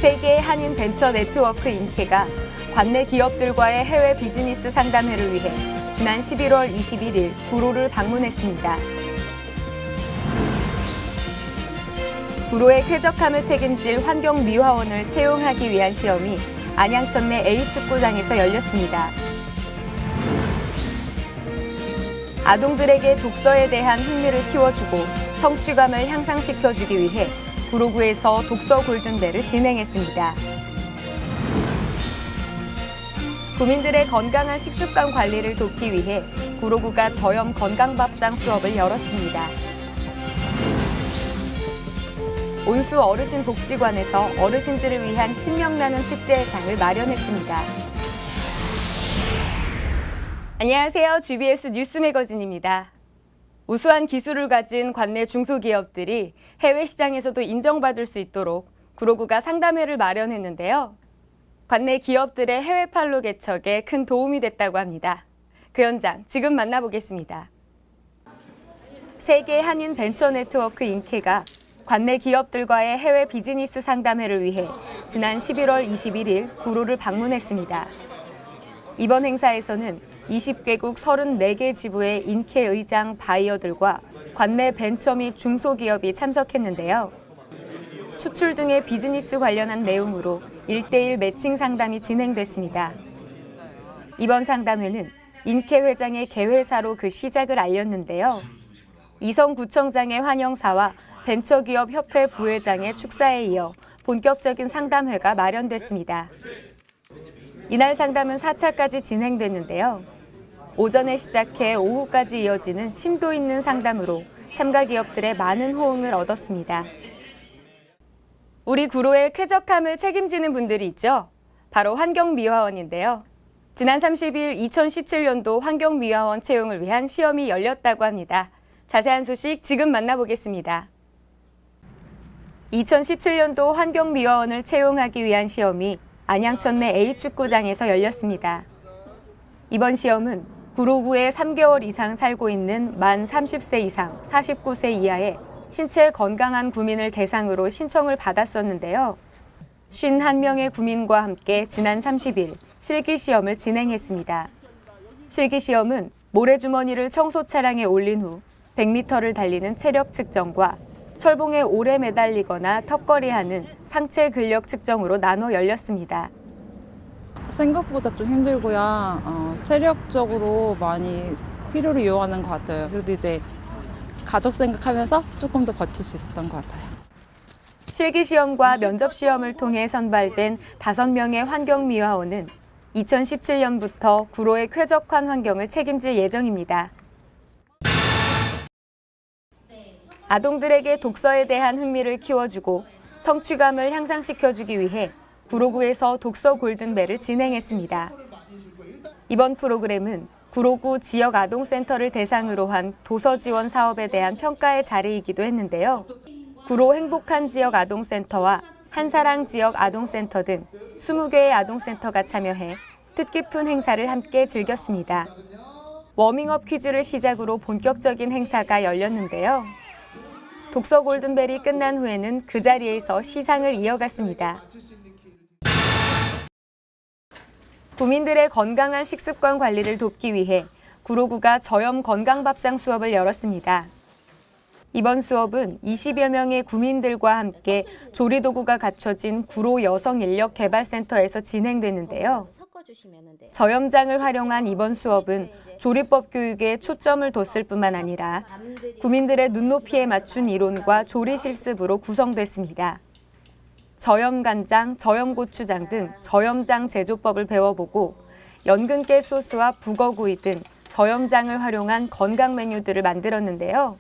세계 한인 벤처 네트워크 인케가 관내 기업들과의 해외 비즈니스 상담회를 위해 지난 11월 21일 구로를 방문했습니다. 구로의 쾌적함을 책임질 환경미화원을 채용하기 위한 시험이 안양천 내 A축구장에서 열렸습니다. 아동들에게 독서에 대한 흥미를 키워주고 성취감을 향상시켜주기 위해 구로구에서 독서 골든벨을 진행했습니다. 구민들의 건강한 식습관 관리를 돕기 위해 구로구가 저염 건강밥상 수업을 열었습니다. 온수 어르신 복지관에서 어르신들을 위한 신명나는 축제의 장을 마련했습니다. 안녕하세요. GBS 뉴스 매거진입니다. 우수한 기술을 가진 관내 중소기업들이 해외 시장에서도 인정받을 수 있도록 구로구가 상담회를 마련했는데요. 관내 기업들의 해외판로 개척에 큰 도움이 됐다고 합니다. 그 현장 지금 만나보겠습니다. 세계 한인 벤처 네트워크 인케가 관내 기업들과의 해외 비즈니스 상담회를 위해 지난 11월 21일 구로를 방문했습니다. 이번 행사에서는 20개국 34개 지부의 인케 의장 바이어들과 관내 벤처 및 중소기업이 참석했는데요. 수출 등의 비즈니스 관련한 내용으로 1대1 매칭 상담이 진행됐습니다. 이번 상담회는 인케 회장의 개회사로 그 시작을 알렸는데요. 이성구청장의 환영사와 벤처기업 협회 부회장의 축사에 이어 본격적인 상담회가 마련됐습니다. 이날 상담은 4차까지 진행됐는데요. 오전에 시작해 오후까지 이어지는 심도 있는 상담으로 참가 기업들의 많은 호응을 얻었습니다. 우리 구로의 쾌적함을 책임지는 분들이 있죠. 바로 환경미화원인데요. 지난 30일 2017년도 환경미화원 채용을 위한 시험이 열렸다고 합니다. 자세한 소식 지금 만나보겠습니다. 2017년도 환경미화원을 채용하기 위한 시험이 안양천 내 A축구장에서 열렸습니다. 이번 시험은 구로구에 3개월 이상 살고 있는 만 30세 이상 49세 이하의 신체 건강한 구민을 대상으로 신청을 받았었는데요. 51명의 구민과 함께 지난 30일 실기시험을 진행했습니다. 실기시험은 모래주머니를 청소 차량에 올린 후 100m를 달리는 체력 측정과 철봉에 오래 매달리거나 턱걸이하는 상체 근력 측정으로 나눠 열렸습니다. 생각보다 좀 힘들고요. 체력적으로 많이 필요를 요하는 것 같아요. 그래도 이제 가족 생각하면서 조금 더 버틸 수 있었던 것 같아요. 실기시험과 면접시험을 통해 선발된 5명의 환경미화원은 2017년부터 구로의 쾌적한 환경을 책임질 예정입니다. 아동들에게 독서에 대한 흥미를 키워주고 성취감을 향상시켜주기 위해 구로구에서 독서 골든벨을 진행했습니다. 이번 프로그램은 구로구 지역 아동센터를 대상으로 한 도서 지원 사업에 대한 평가의 자리이기도 했는데요. 구로 행복한 지역 아동센터와 한사랑 지역 아동센터 등 20개의 아동센터가 참여해 뜻깊은 행사를 함께 즐겼습니다. 워밍업 퀴즈를 시작으로 본격적인 행사가 열렸는데요. 독서 골든벨이 끝난 후에는 그 자리에서 시상을 이어갔습니다. 구민들의 건강한 식습관 관리를 돕기 위해 구로구가 저염 건강밥상 수업을 열었습니다. 이번 수업은 20여 명의 구민들과 함께 조리도구가 갖춰진 구로 여성인력개발센터에서 진행됐는데요. 저염장을 활용한 이번 수업은 조리법 교육에 초점을 뒀을 뿐만 아니라 구민들의 눈높이에 맞춘 이론과 조리 실습으로 구성됐습니다. 저염간장, 저염고추장 등 저염장 제조법을 배워보고 연근깨 소스와 북어구이 등 저염장을 활용한 건강 메뉴들을 만들었는데요.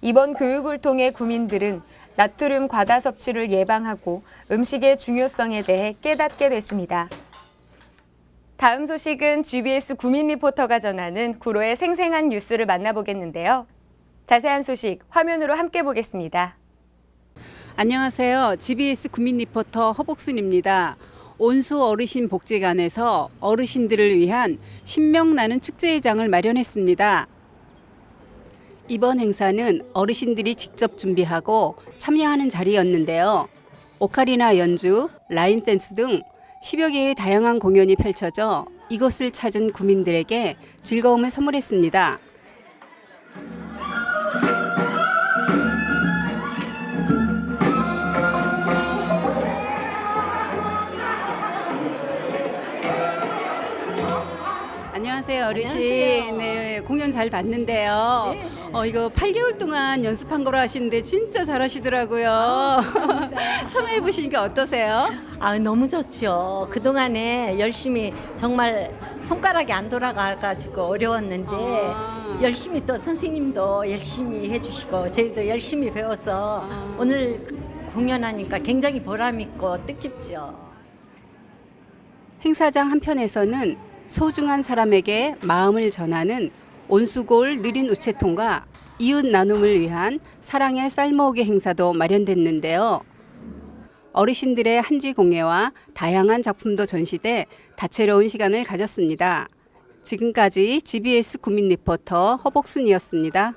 이번 교육을 통해 구민들은 나트륨 과다 섭취를 예방하고 음식의 중요성에 대해 깨닫게 됐습니다. 다음 소식은 GBS 구민 리포터가 전하는 구로의 생생한 뉴스를 만나보겠는데요. 자세한 소식 화면으로 함께 보겠습니다. 안녕하세요. GBS 구민 리포터 허복순입니다. 온수 어르신 복지관에서 어르신들을 위한 신명나는 축제의 장을 마련했습니다. 이번 행사는 어르신들이 직접 준비하고 참여하는 자리였는데요. 오카리나 연주, 라인 댄스 등 10여 개의 다양한 공연이 펼쳐져 이곳을 찾은 구민들에게 즐거움을 선물했습니다. 안녕하세요, 어르신. 안녕하세요. 네, 공연 잘 봤는데요. 네. 이거 8개월 동안 연습한 거로 하시는데 진짜 잘하시더라고요. 처음 해보시니까 어떠세요? 너무 좋죠. 그동안에 열심히 정말 손가락이 안 돌아가가지고 어려웠는데 열심히 또 선생님도 열심히 해주시고 저희도 열심히 배워서 오늘 공연하니까 굉장히 보람있고 뜻깊죠. 행사장 한편에서는 소중한 사람에게 마음을 전하는 온수골 느린 우체통과 이웃 나눔을 위한 사랑의 쌀모으기 행사도 마련됐는데요. 어르신들의 한지 공예와 다양한 작품도 전시돼 다채로운 시간을 가졌습니다. 지금까지 GBS 구민 리포터 허복순이었습니다.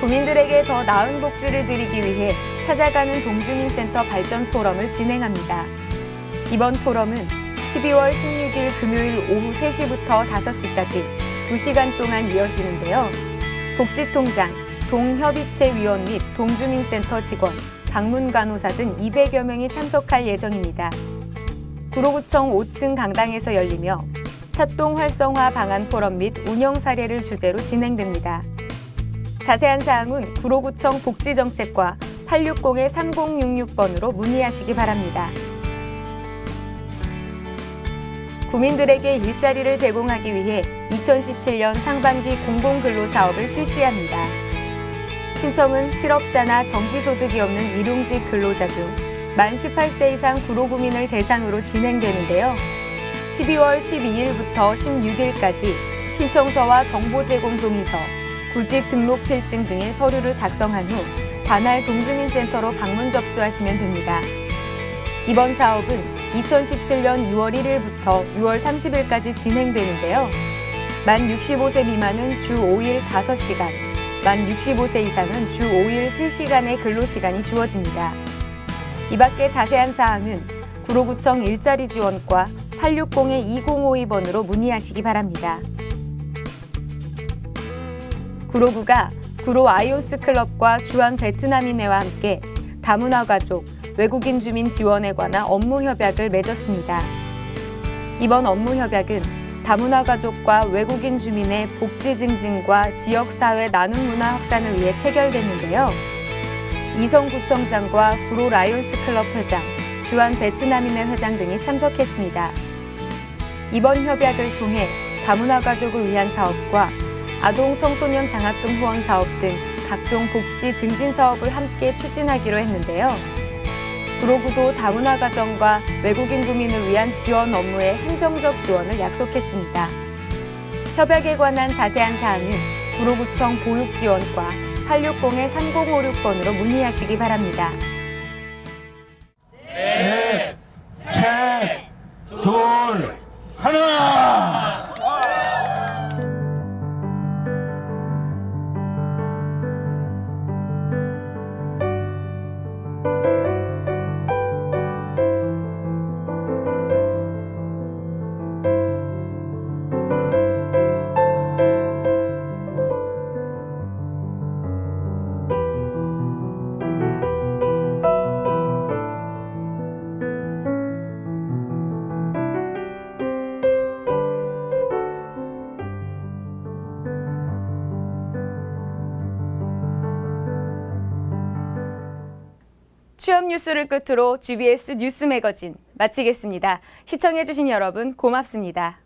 구민들에게 더 나은 복지를 드리기 위해 찾아가는 동주민센터 발전 포럼을 진행합니다. 이번 포럼은 12월 16일 금요일 오후 3시부터 5시까지 2시간 동안 이어지는데요. 복지통장, 동협의체위원 및 동주민센터 직원, 방문간호사 등 200여 명이 참석할 예정입니다. 구로구청 5층 강당에서 열리며 차동 활성화 방안 포럼 및 운영 사례를 주제로 진행됩니다. 자세한 사항은 구로구청 복지정책과 860-3066번으로 문의하시기 바랍니다. 구민들에게 일자리를 제공하기 위해 2017년 상반기 공공근로사업을 실시합니다. 신청은 실업자나 정기소득이 없는 일용직 근로자 중 만 18세 이상 구로구민을 대상으로 진행되는데요. 12월 12일부터 16일까지 신청서와 정보 제공 동의서, 구직 등록 필증 등의 서류를 작성한 후 관할 동주민센터로 방문 접수하시면 됩니다. 이번 사업은 2017년 6월 1일부터 6월 30일까지 진행되는데요. 만 65세 미만은 주 5일 5시간, 만 65세 이상은 주 5일 3시간의 근로시간이 주어집니다. 이 밖에 자세한 사항은 구로구청 일자리 지원과 860-2052번으로 문의하시기 바랍니다. 구로구가 구로 아이오스 클럽과 주한 베트남인회와 함께 다문화 가족, 외국인 주민 지원에 관한 업무 협약을 맺었습니다. 이번 업무 협약은 다문화 가족과 외국인 주민의 복지 증진과 지역사회 나눔 문화 확산을 위해 체결됐는데요. 이성구청장과 구로 라이온스 클럽 회장, 주한 베트남인회 회장 등이 참석했습니다. 이번 협약을 통해 다문화 가족을 위한 사업과 아동 청소년 장학금 후원 사업 등 각종 복지 증진 사업을 함께 추진하기로 했는데요. 구로구도 다문화 가정과 외국인 구민을 위한 지원 업무의 행정적 지원을 약속했습니다. 협약에 관한 자세한 사항은 구로구청 보육지원과 860-3056번으로 문의하시기 바랍니다. 넷, 셋, 둘, 하나! 취업 뉴스를 끝으로 GBS 뉴스 매거진 마치겠습니다. 시청해주신 여러분 고맙습니다.